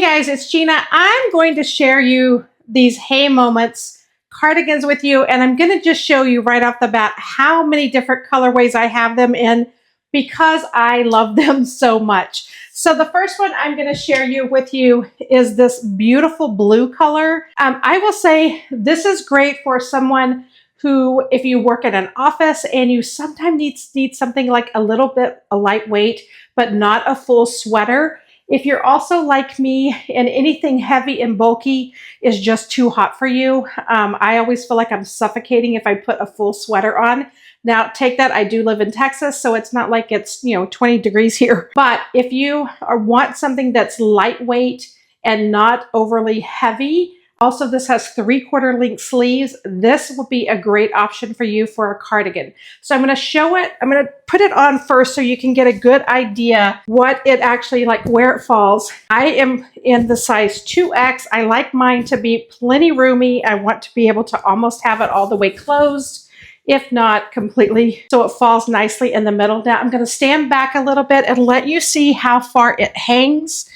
guys, it's Gina. I'm going to share you these Heymoments cardigans with you, and I'm going to just show you right off the bat how many different colorways I have them in because I love them so much. So the first one I'm going to share with you is this beautiful blue color. I will say this is great for someone who, if you work in an office and you sometimes need something like a little bit lightweight, but not a full sweater. If you're also like me and anything heavy and bulky is just too hot for you, I always feel like I'm suffocating if I put a full sweater on. Now, take that, I do live in Texas, so it's not like it's 20 degrees here. But if you want something that's lightweight and not overly heavy, also this has 3/4 length sleeves, this will be a great option for you for a cardigan. So I'm going to show it, I'm going to put it on first so you can get a good idea what it actually, like where it falls. I am in the size 2X. I like mine to be plenty roomy. I want to be able to almost have it all the way closed, if not completely, so it falls nicely in the middle. Now I'm going to stand back a little bit and let you see how far it hangs.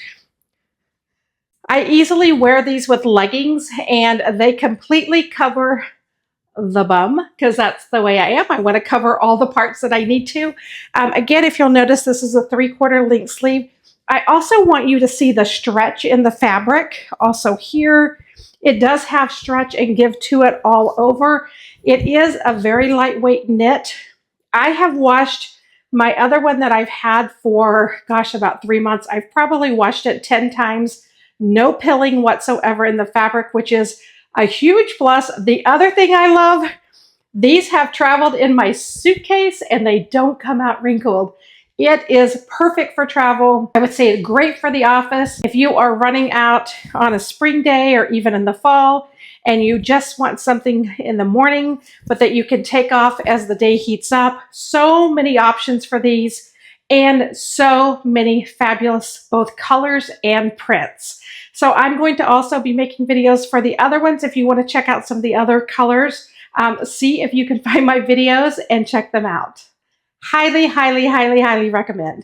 I easily wear these with leggings and they completely cover the bum because that's the way I am. I want to cover all the parts that I need to. Again, if you'll notice, this is a 3/4 length sleeve. I also want you to see the stretch in the fabric. Also here, it does have stretch and give to it all over. It is a very lightweight knit. I have washed my other one that I've had for, gosh, about 3 months. I've probably washed it 10 times. No pilling whatsoever in the fabric, which is a huge plus. The other thing I love, these have traveled in my suitcase and they don't come out wrinkled. It is perfect for travel. I would say it's great for the office. If you are running out on a spring day or even in the fall and you just want something in the morning, but that you can take off as the day heats up, so many options for these. And so many fabulous both colors and prints. So I'm going to also be making videos for the other ones. If you want to check out some of the other colors, see if you can find my videos and check them out. Highly, highly, highly, highly recommend.